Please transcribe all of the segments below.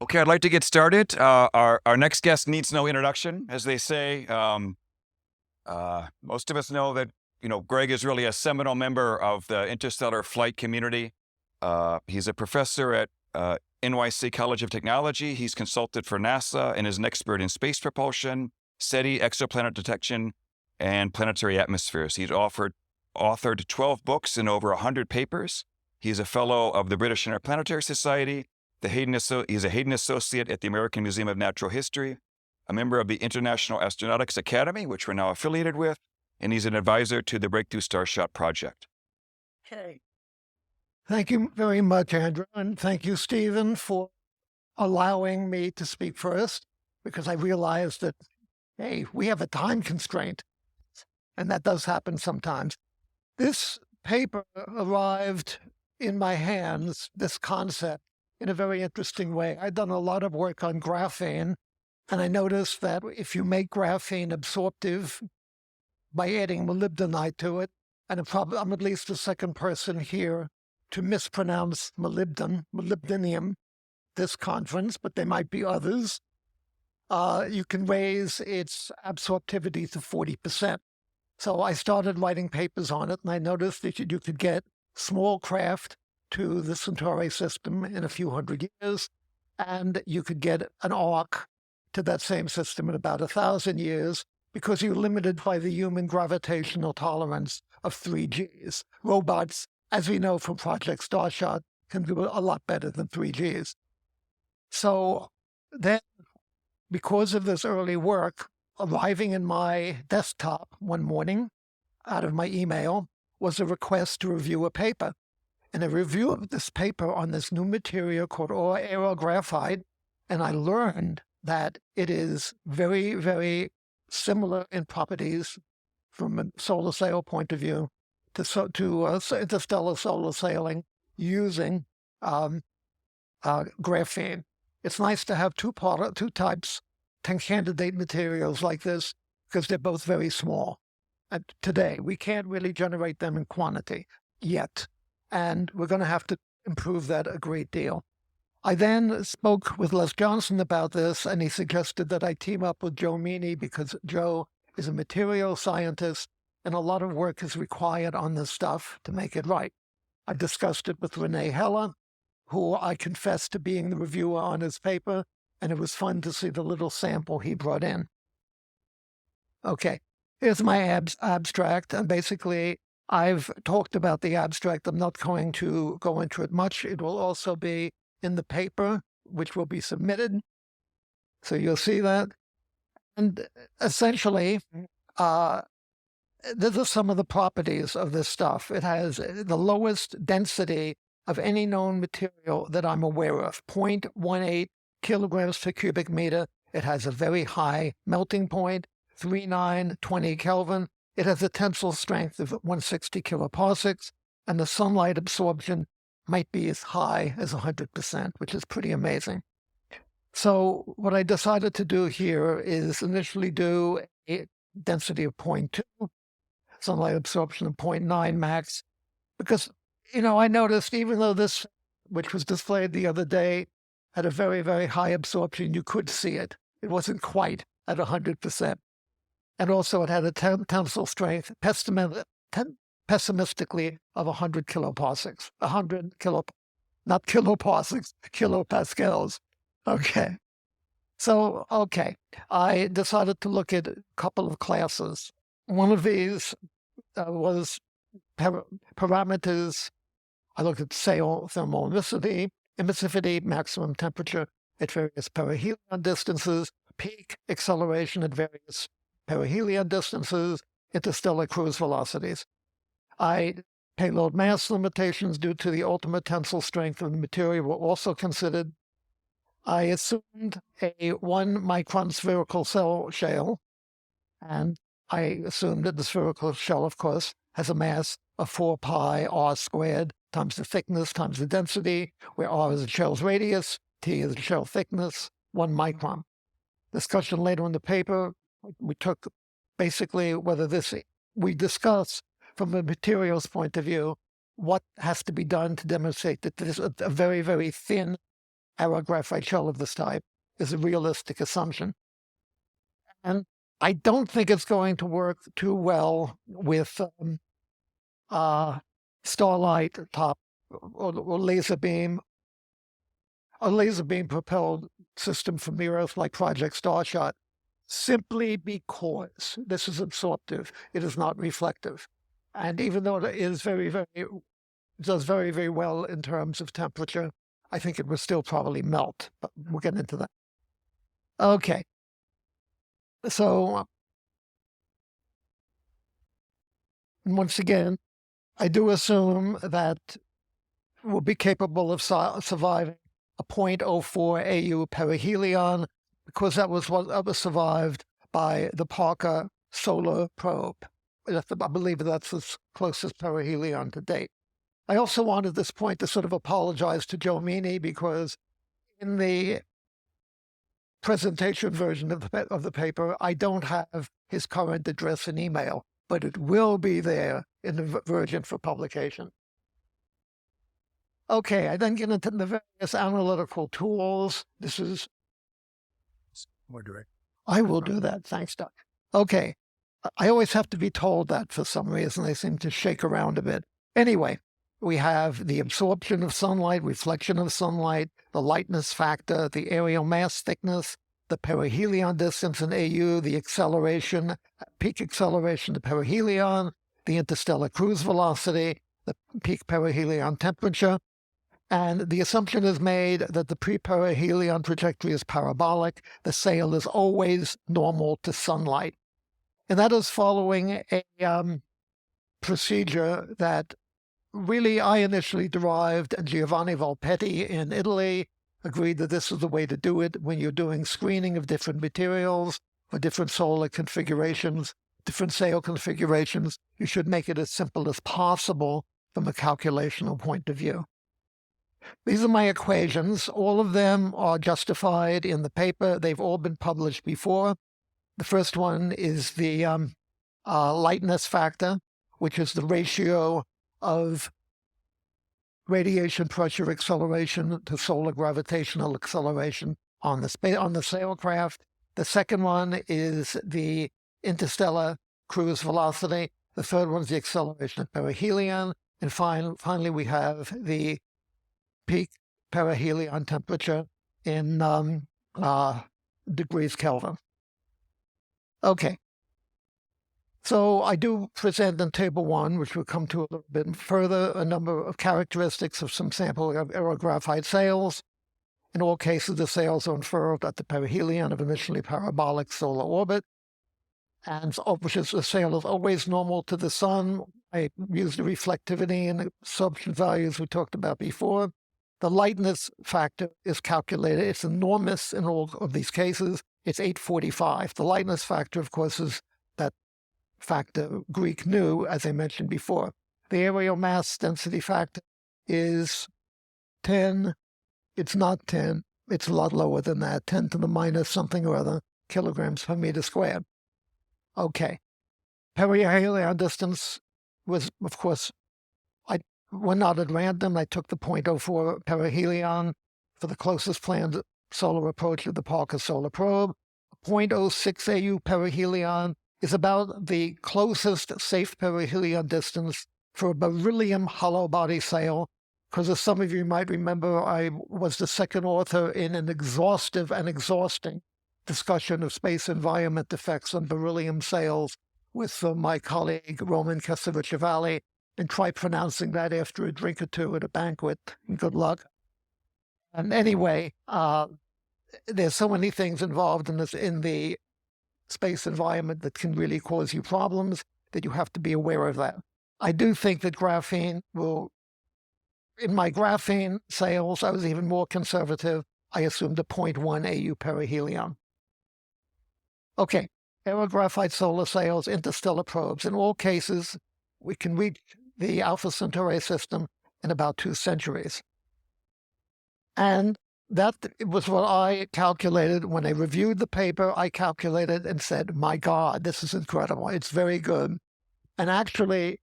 Okay, I'd like to get started. Our next guest needs no introduction, as they say. Most of us know that, Greg is really a seminal member of the interstellar flight community. He's a professor at NYC College of Technology. He's consulted for NASA and is an expert in space propulsion, SETI, exoplanet detection, and planetary atmospheres. He's authored 12 books and over 100 papers. He's a fellow of the British Interplanetary Society. He's a Hayden Associate at the American Museum of Natural History, a member of the International Astronautics Academy, which we're now affiliated with, and he's an advisor to the Breakthrough Starshot project. Okay. Thank you very much, Andrew, and thank you, Stephen, for allowing me to speak first, because I realized that, hey, we have a time constraint, and that does happen sometimes. This paper arrived in my hands, this concept, in a very interesting way. I've done a lot of work on graphene, and I noticed that if you make graphene absorptive by adding molybdenite to it, and I'm at least the second person here to mispronounce molybdenium, this conference, but there might be others, you can raise its absorptivity to 40%. So I started writing papers on it, and I noticed that you could get small craft to the Centauri system in a few hundred years, and you could get an arc to that same system in about 1,000 years because you're limited by the human gravitational tolerance of 3Gs. Robots, as we know from Project Starshot, can do a lot better than 3Gs. So then, because of this early work, arriving in my desktop one morning out of my email was a request to review a paper. And a review of this paper on this new material called Aerographite, and I learned that it is very, very similar in properties from a solar sail point of view to interstellar solar sailing using graphene. It's nice to have two types, 10 candidate materials like this, because they're both very small. And today, we can't really generate them in quantity yet. And we're going to have to improve that a great deal. I then spoke with Les Johnson about this, and he suggested that I team up with Joe Meany because Joe is a material scientist, and a lot of work is required on this stuff to make it right. I discussed it with Renee Heller, who I confessed to being the reviewer on his paper, and it was fun to see the little sample he brought in. Okay, here's my abstract, and basically, I've talked about the abstract. I'm not going to go into it much. It will also be in the paper, which will be submitted. So you'll see that. And essentially, these are some of the properties of this stuff. It has the lowest density of any known material that I'm aware of, 0.18 kilograms per cubic meter. It has a very high melting point, 3920 Kelvin. It has a tensile strength of 160 kiloparsecs, and the sunlight absorption might be as high as 100%, which is pretty amazing. So what I decided to do here is initially do a density of 0.2, sunlight absorption of 0.9 max, because, I noticed even though this, which was displayed the other day, had a very, very high absorption, you could see it. It wasn't quite at 100%. And also it had a tensile strength, pessimistically, of 100 kiloparsecs. 100 not kiloparsecs, kilopascals. Okay. So, I decided to look at a couple of classes. One of these was parameters. I looked at sail thermal emissivity, maximum temperature at various perihelion distances, peak acceleration at various perihelion distances, interstellar cruise velocities. Payload mass limitations due to the ultimate tensile strength of the material were also considered. I assumed a 1 micron spherical shell, and I assumed that the spherical shell, of course, has a mass of 4 pi r squared, times the thickness times the density, where R is the shell's radius, T is the shell thickness, 1 micron. Discussion later in the paper, we took basically we discuss from a materials point of view, what has to be done to demonstrate that this a very, very thin aerographite shell of this type is a realistic assumption. And I don't think it's going to work too well with starlight top or laser beam, a laser beam propelled system from the Earth like Project Starshot, simply because this is absorptive, it is not reflective. And even though it is does very, very well in terms of temperature, I think it will still probably melt, but we'll get into that. Okay. So, once again, I do assume that we'll be capable of surviving a 0.04 AU perihelion, because that was survived by the Parker solar probe. I believe that's the closest perihelion to date. I also wanted at this point to sort of apologize to Joe Meany, because in the presentation version of the paper, I don't have his current address and email, but it will be there in the version for publication. Okay, I then get into the various analytical tools. This is more direct. I will do that. Thanks, Doc. Okay. I always have to be told that for some reason. They seem to shake around a bit. Anyway, we have the absorption of sunlight, reflection of sunlight, the lightness factor, the aerial mass thickness, the perihelion distance in AU, the acceleration, peak acceleration to perihelion, the interstellar cruise velocity, the peak perihelion temperature. And the assumption is made that the pre-perihelion trajectory is parabolic. The sail is always normal to sunlight. And that is following a procedure that really I initially derived, and Giovanni Volpetti in Italy agreed that this is the way to do it when you're doing screening of different materials for different solar configurations, different sail configurations. You should make it as simple as possible from a calculational point of view. These are my equations. All of them are justified in the paper. They've all been published before. The first one is the lightness factor, which is the ratio of radiation pressure acceleration to solar gravitational acceleration on the sailcraft. The second one is the interstellar cruise velocity. The third one is the acceleration of perihelion. And finally, we have the peak perihelion temperature in degrees Kelvin. Okay. So I do present in Table 1, which we'll come to a little bit further, a number of characteristics of some sample of aerographite sails. In all cases, the sails are unfurled at the perihelion of initially parabolic solar orbit, and which is the sail is always normal to the sun. I use the reflectivity and absorption values we talked about before. The lightness factor is calculated. It's enormous in all of these cases. It's 845. The lightness factor, of course, is that factor Greek nu, as I mentioned before. The aerial mass density factor is 10. It's not 10. It's a lot lower than that, 10 to the minus something or other kilograms per meter squared. Okay. Perihelion distance was, of course, we're not at random. I took the 0.04 perihelion for the closest planned solar approach of the Parker solar probe. 0.06 AU perihelion is about the closest safe perihelion distance for a beryllium hollow body sail, because as some of you might remember, I was the second author in an exhaustive and exhausting discussion of space environment effects on beryllium sails with my colleague Roman Casavicevali, and try pronouncing that after a drink or two at a banquet. Good luck. And anyway, there's so many things involved in the space environment that can really cause you problems that you have to be aware of that. I do think that graphene will, in my graphene sails, I was even more conservative. I assumed a 0.1 AU perihelion. Okay, aerographite solar sails, interstellar probes. In all cases, we can reach the Alpha Centauri system in about 2 centuries. And that was what I calculated. When I reviewed the paper, I calculated and said, my God, this is incredible. It's very good. And actually,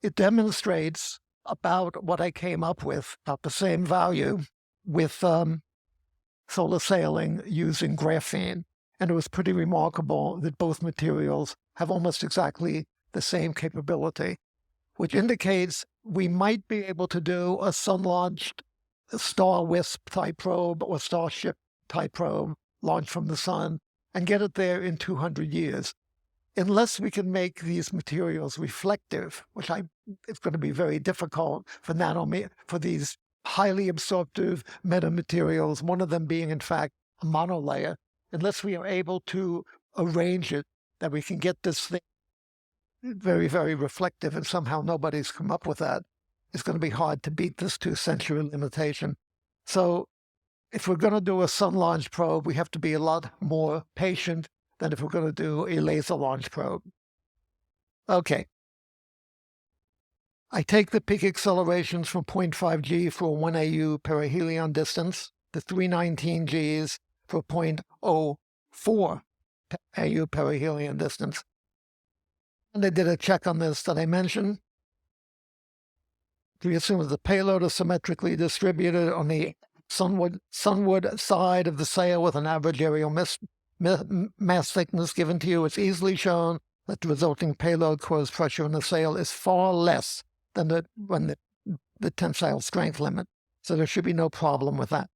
it demonstrates about what I came up with, about the same value with solar sailing using graphene. And it was pretty remarkable that both materials have almost exactly the same capability, which indicates we might be able to do a sun-launched Star Wisp type probe or Starship type probe launched from the sun and get it there in 200 years. Unless we can make these materials reflective, which it's going to be very difficult for these highly absorptive metamaterials, one of them being, in fact, a monolayer, unless we are able to arrange it that we can get this thing very, very reflective, and somehow nobody's come up with that, it's going to be hard to beat this 2-century limitation. So if we're going to do a sun launch probe, we have to be a lot more patient than if we're going to do a laser launch probe. Okay. I take the peak accelerations from 0.5 g for 1 AU perihelion distance to 319 Gs for 0.04 AU perihelion distance. And I did a check on this that I mentioned. We assume that the payload is symmetrically distributed on the sunward side of the sail with an average aerial mass thickness given to you. It's easily shown that the resulting payload caused pressure in the sail is far less than the tensile strength limit. So there should be no problem with that.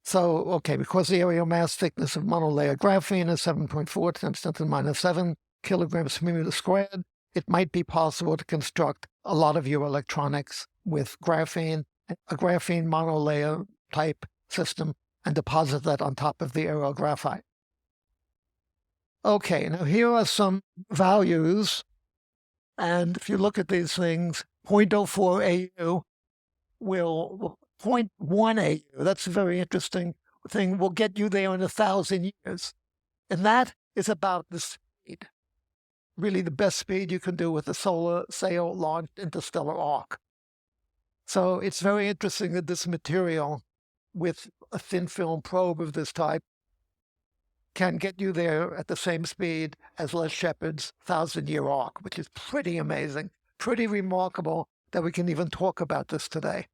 So, okay, because the aerial mass thickness of monolayer graphene is 7.4 × 10⁻⁷ kilograms per meter squared, it might be possible to construct a lot of your electronics with graphene, a graphene monolayer type system, and deposit that on top of the aerographite. Okay, now here are some values. And if you look at these things, 0.04 AU will 0.1 AU, that's a very interesting thing, will get you there in 1,000 years. And that is about the speed, really the best speed you can do with a solar sail launched interstellar arc. So it's very interesting that this material with a thin film probe of this type can get you there at the same speed as Les Shepard's 1,000-year arc, which is pretty amazing, pretty remarkable that we can even talk about this today.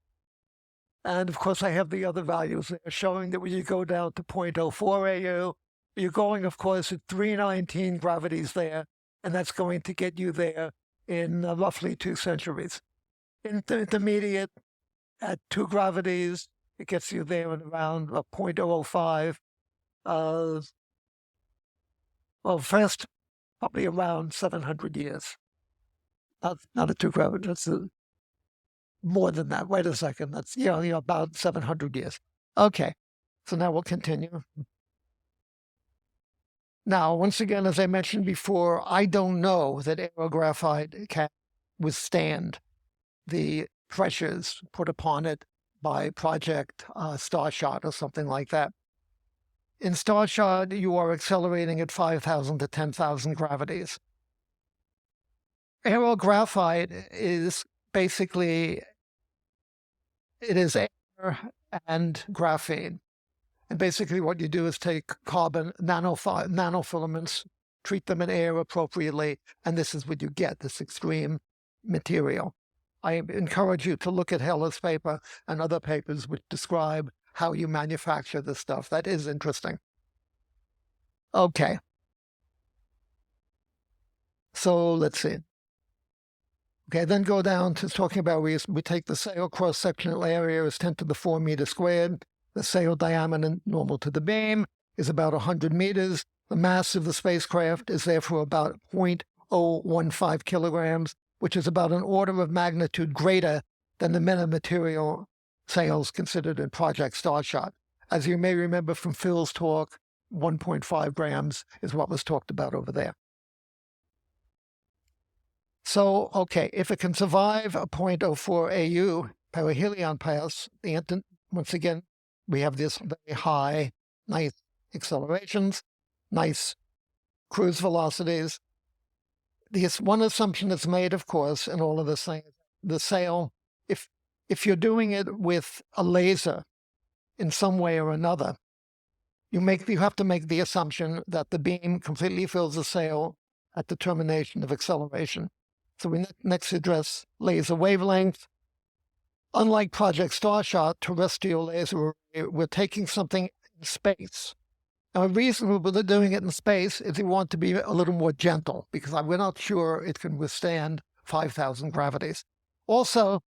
And of course, I have the other values there showing that when you go down to 0.04 AU, you're going, of course, at 319 gravities there, and that's going to get you there in roughly 2 centuries. Intermediate at 2 gravities, it gets you there in around 0.005. Well, first, probably around 700 years. Not at 2 gravities, that's more than that. Wait a second, that's about 700 years. Okay, so now we'll continue. Now, once again, as I mentioned before, I don't know that aerographite can withstand the pressures put upon it by Project Starshot or something like that. In Starshot, you are accelerating at 5,000 to 10,000 gravities. Aerographite is basically, it is air and graphene. And basically what you do is take carbon nanofilaments, treat them in air appropriately, and this is what you get, this extreme material. I encourage you to look at Heller's paper and other papers which describe how you manufacture this stuff. That is interesting. Okay. So let's see. Okay, then go down to talking about we take the sail cross-sectional area as 10 to the 4 meters squared. The sail diameter normal to the beam is about 100 meters. The mass of the spacecraft is therefore about 0.015 kilograms, which is about an order of magnitude greater than the metamaterial sails considered in Project Starshot. As you may remember from Phil's talk, 1.5 grams is what was talked about over there. So, okay, if it can survive a 0.04 AU perihelion pass, once again, we have this very high, nice accelerations, nice cruise velocities. This one assumption that's made, of course, in all of this thing, the sail if you're doing it with a laser in some way or another, you have to make the assumption that the beam completely fills the sail at the termination of acceleration. So we next address laser wavelength. Unlike Project Starshot, terrestrial laser, we're taking something in space. Now, the reason we're doing it in space is we want to be a little more gentle, because we're not sure it can withstand 5,000 gravities. Also,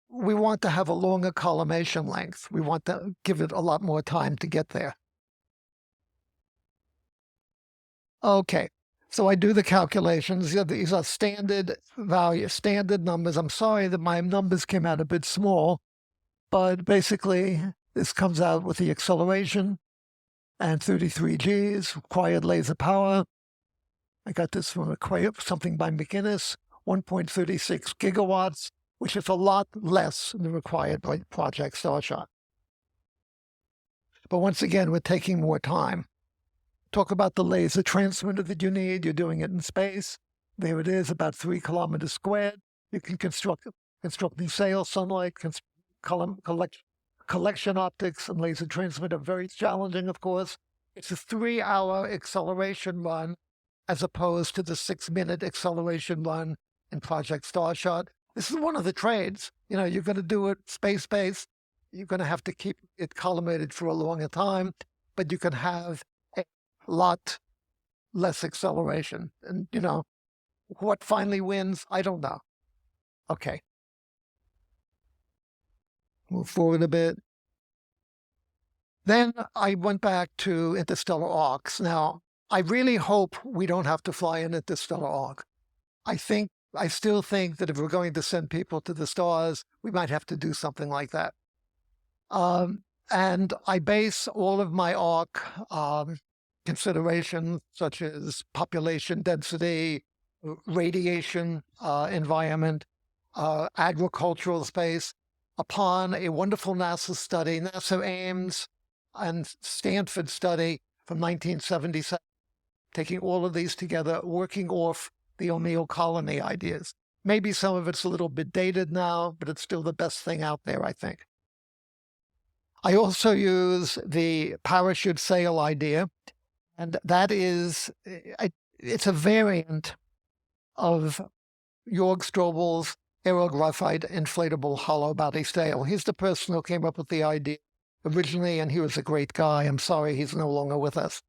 we want to have a longer collimation length. We want to give it a lot more time to get there. Okay, so I do the calculations. These are standard values, standard numbers. I'm sorry that my numbers came out a bit small, but basically this comes out with the acceleration and 33 Gs, required laser power. I got this from something by McInnes, 1.36 gigawatts, which is a lot less than required by Project Starshot. But once again, we're taking more time. Talk about the laser transmitter that you need. You're doing it in space. There it is, about 3 kilometers squared. You can construct the sail, sunlight, collection optics, and laser transmitter. Very challenging, of course. It's a 3-hour acceleration run as opposed to the 6-minute acceleration run in Project Starshot. This is one of the trades. You know, you're going to do it space-based. You're going to have to keep it collimated for a longer time, but you can have a lot less acceleration. And, you know, what finally wins? I don't know. Okay. Move forward a bit. Then I went back to interstellar arcs. Now, I really hope we don't have to fly an interstellar arc. I still think that if we're going to send people to the stars, we might have to do something like that. And I base all of my arc considerations, such as population density, radiation environment, agricultural space, upon a wonderful NASA study, NASA Ames and Stanford study from 1977, taking all of these together, working off the O'Neill colony ideas. Maybe some of it's a little bit dated now, but it's still the best thing out there, I think. I also use the parachute sail idea, and that is, it's a variant of Jörg Strobel's Aerographite inflatable hollow body sail. He's the person who came up with the idea originally, and he was a great guy. I'm sorry he's no longer with us.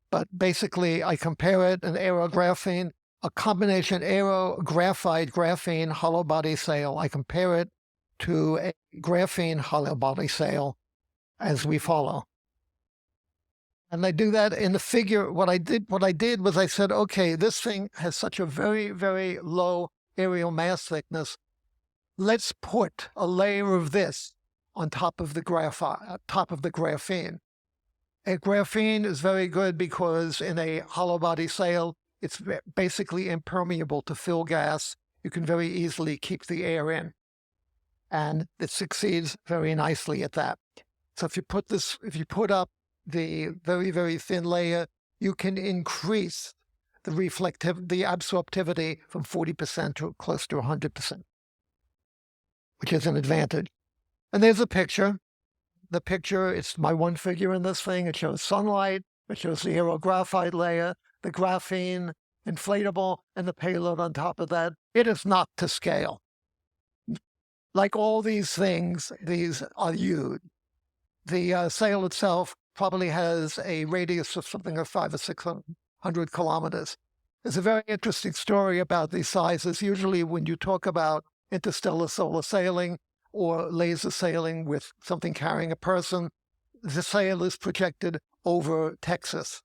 But basically, I compare it, an aerographene, a combination aerographite, graphene, hollow body sail. I compare it to a graphene hollow body sail as we follow. And I do that in the figure. What I did was I said, okay, this thing has such a very, very low aerial mass thickness. Let's put a layer of this on top of the graphene. A graphene is very good because in a hollow body sail, it's basically impermeable to fill gas. You can very easily keep the air in. And it succeeds very nicely at that. So if you put up the very, very thin layer, you can increase the absorptivity from 40% to close to 100%, which is an advantage. And there's a picture. The picture, it's my one figure in this thing. It shows sunlight. It shows the aerographite layer, the graphene, inflatable, and the payload on top of that. It is not to scale. Like all these things, these are huge. The sail itself probably has a radius of something like 500 or 600 kilometers. There's a very interesting story about these sizes. Usually when you talk about interstellar solar sailing or laser sailing with something carrying a person, the sail is projected over Texas.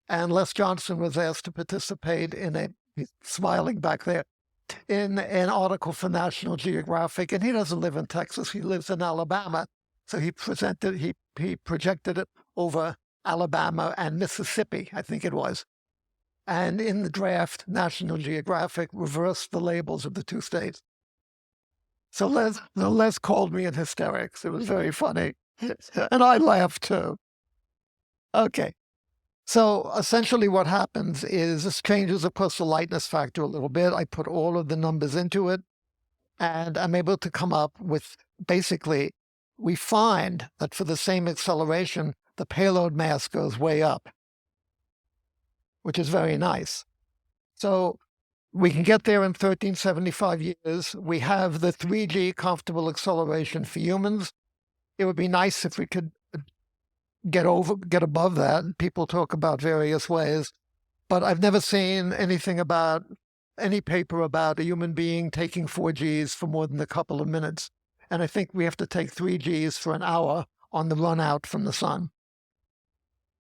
And Les Johnson was asked to participate in he's smiling back there, in an article for National Geographic, and he doesn't live in Texas, he lives in Alabama. So he projected it over Alabama and Mississippi, I think it was. And in the draft, National Geographic reversed the labels of the two states. So Les called me in hysterics. It was very funny. And I laughed too. Okay. So essentially what happens is this changes, of course, the lightness factor a little bit. I put all of the numbers into it, and I'm able to come up with, basically, we find that for the same acceleration, the payload mass goes way up, which is very nice. So we can get there in 1375 years. We have the 3G comfortable acceleration for humans. It would be nice if we could get above that. People talk about various ways, but I've never seen anything about any paper about a human being taking 4Gs for more than a couple of minutes. And I think we have to take 3Gs for an hour on the run out from the sun.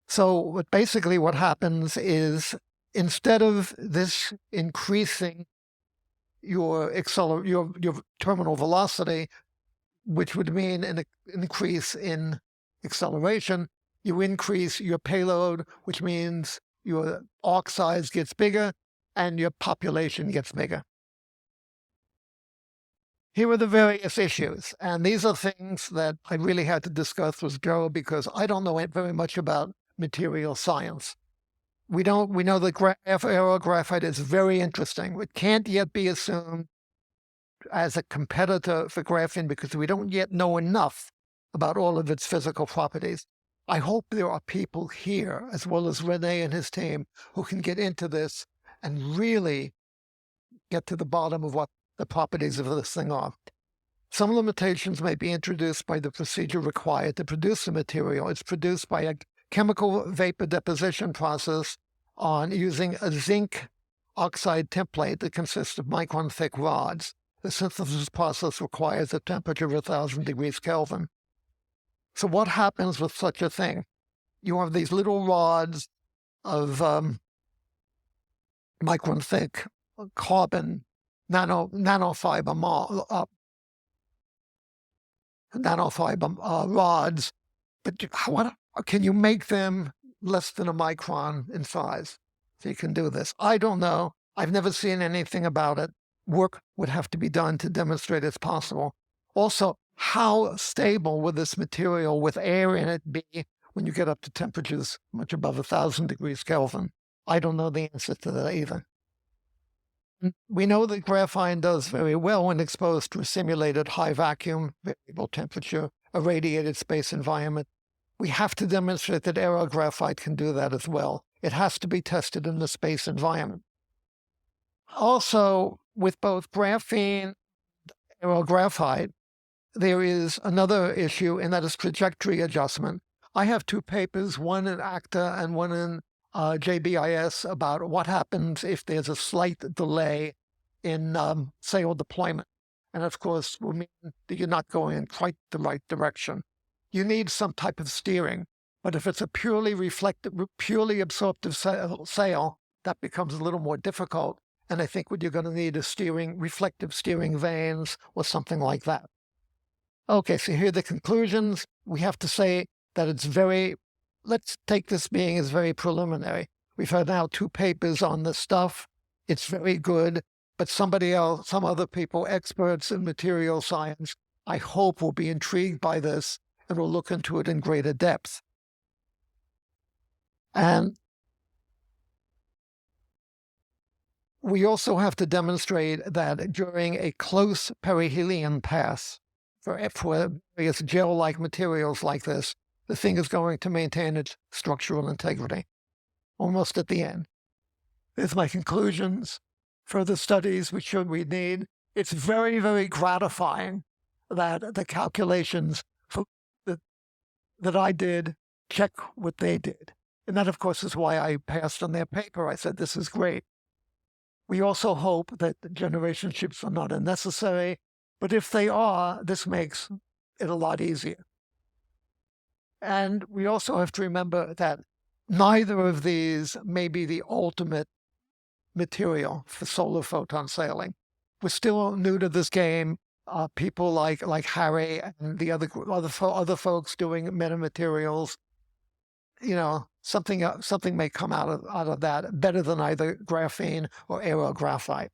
So basically what happens is, instead of this increasing your terminal velocity, which would mean an increase in acceleration, you increase your payload, which means your arc size gets bigger and your population gets bigger. Here are the various issues, and these are things that I really had to discuss with Joe because I don't know very much about material science. We know that aerographite is very interesting. It can't yet be assumed as a competitor for graphene because we don't yet know enough about all of its physical properties. I hope there are people here, as well as Rene and his team, who can get into this and really get to the bottom of what the properties of this thing are. Some limitations may be introduced by the procedure required to produce the material. It's produced by a chemical vapor deposition process using a zinc oxide template that consists of micron-thick rods. The synthesis process requires a temperature of 1,000 degrees Kelvin. So what happens with such a thing? You have these little rods of micron-thick carbon nanofiber rods, but what can you make them less than a micron in size? So you can do this. I don't know. I've never seen anything about it. Work would have to be done to demonstrate it's possible. Also, how stable would this material with air in it be when you get up to temperatures much above 1,000 degrees Kelvin? I don't know the answer to that either. We know that graphene does very well when exposed to a simulated high vacuum, variable temperature, irradiated space environment. We have to demonstrate that aerographite can do that as well. It has to be tested in the space environment. Also, with both graphene and aerographite, there is another issue, and that is trajectory adjustment. I have two papers, one in ACTA and one in JBIS, about what happens if there's a slight delay in sail deployment. And of course, will mean that you're not going in quite the right direction. You need some type of steering, but if it's a purely absorptive sail, that becomes a little more difficult. And I think what you're going to need is reflective steering vanes or something like that. Okay, so here are the conclusions. We have to say that it's let's take this being as very preliminary. We've had now two papers on this stuff. It's very good, but some other people, experts in material science, I hope will be intrigued by this and will look into it in greater depth. And we also have to demonstrate that during a close perihelion pass for various gel-like materials like this, the thing is going to maintain its structural integrity. Almost at the end. There's my conclusions. Further studies we need. It's very, very gratifying that the calculations that I did check what they did. And that, of course, is why I passed on their paper. I said, this is great. We also hope that the generation ships are not unnecessary, but if they are, this makes it a lot easier. And we also have to remember that neither of these may be the ultimate material for solar photon sailing. We're still new to this game. People like Harry and the other folks doing metamaterials, something may come out of that better than either graphene or aerographite.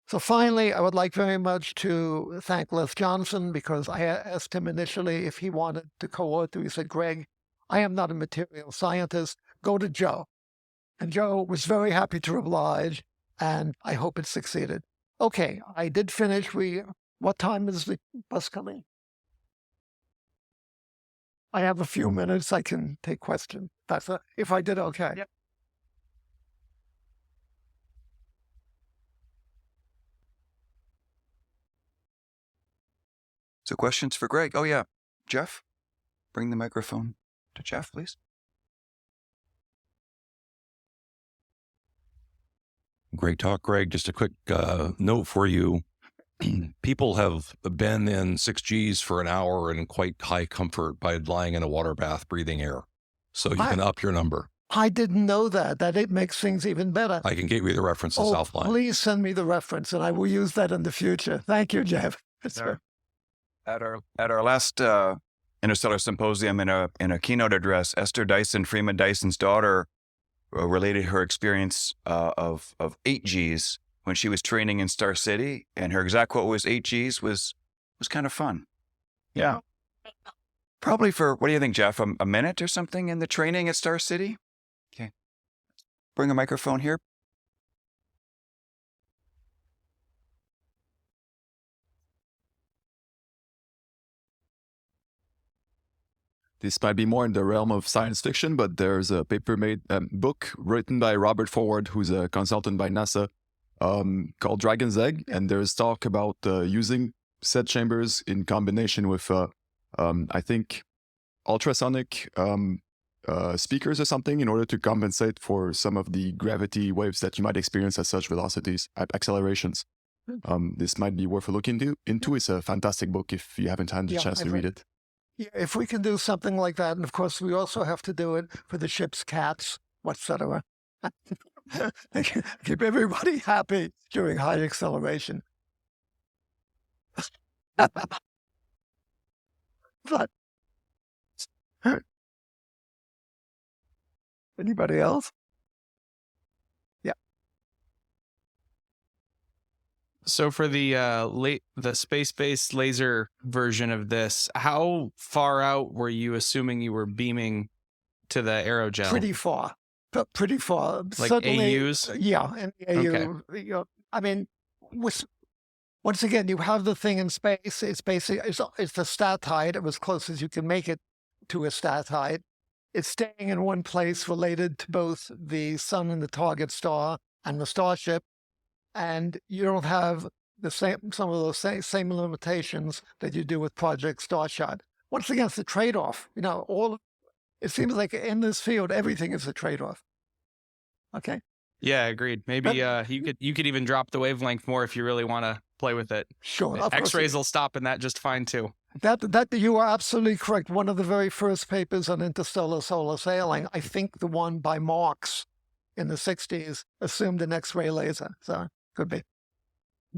So finally, I would like very much to thank Les Johnson, because I asked him initially if he wanted to co-author. He said, Greg, I am not a material scientist, go to Joe. And Joe was very happy to oblige, and I hope it succeeded. Okay, I did finish. What time is the bus coming? I have a few minutes. I can take questions. If I did okay. Yep. So questions for Greg? Oh, yeah. Jeff, bring the microphone to Jeff, please. Great talk, Greg. Just a quick note for you. People have been in 6Gs for an hour in quite high comfort by lying in a water bath, breathing air. So you can up your number. I didn't know that. It makes things even better. I can get you the references offline. Please send me the reference, and I will use that in the future. Thank you, Jeff. At our last Interstellar Symposium, in a keynote address, Esther Dyson, Freeman Dyson's daughter, related her experience of 8Gs when she was training in Star City, and her exact quote was 8Gs was kind of fun. Yeah. Probably for, what do you think, Jeff, a minute or something in the training at Star City? Okay. Bring a microphone here. This might be more in the realm of science fiction, but there's a book written by Robert Forward, who's a consultant by NASA, called Dragon's Egg. And there's talk about using said chambers in combination with, I think, ultrasonic speakers or something in order to compensate for some of the gravity waves that you might experience at such velocities, at accelerations. This might be worth a look into. It's a fantastic book if you haven't had the chance to read it. Yeah, if we can do something like that, and of course we also have to do it for the ship's cats, etc. Keep everybody happy during high acceleration. But anybody else? Yeah. So for the space-based laser version of this, how far out were you assuming you were beaming to the aerogel? Pretty far. Pretty far. Like Certainly, AUs? Yeah, and AU. Okay. I mean, once again, you have the thing in space. It's basically it's the stat height, as close as you can make it to a stat height. It's staying in one place related to both the sun and the target star and the starship, and you don't have some of those same limitations that you do with Project Starshot. Once again, it's a trade-off. It seems like in this field, everything is a trade-off. Okay. Yeah, agreed. Maybe you could even drop the wavelength more if you really want to play with it. Sure. X-rays will stop in that just fine too. That you are absolutely correct. One of the very first papers on interstellar solar sailing, I think the one by Marx in the 60s, assumed an X-ray laser. So could be.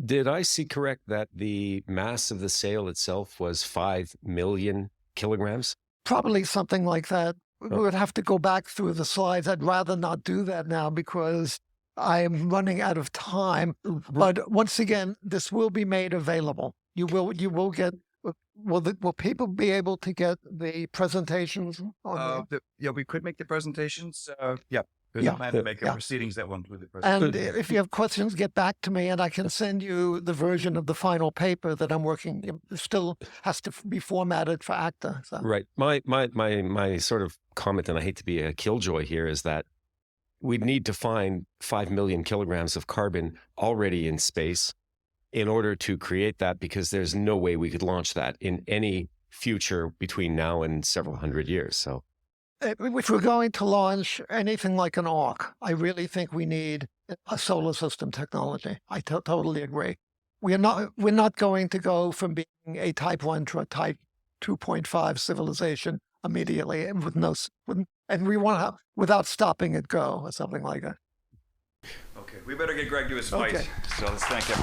Did I see correct that the mass of the sail itself was 5 million kilograms? Probably something like that. We would have to go back through the slides. I'd rather not do that now because I'm running out of time. But once again, this will be made available. You will get. Will people be able to get the presentations? We could make the presentations. There's a plan to make proceedings that won't do the And presentation. if you have questions, get back to me, and I can send you the version of the final paper that I'm working. It still has to be formatted for ACTA. So. Right. My sort of comment, and I hate to be a killjoy here, is that we'd need to find 5 million kilograms of carbon already in space in order to create that, because there's no way we could launch that in any future between now and several hundred years. So. If we're going to launch anything like an ARC, I really think we need a solar system technology. I totally agree. We're not going to go from being a Type 1 to a Type 2.5 civilization immediately, and we want to, without stopping it, go or something like that. Okay, we better get Greg to his flight. Okay. So let's thank him.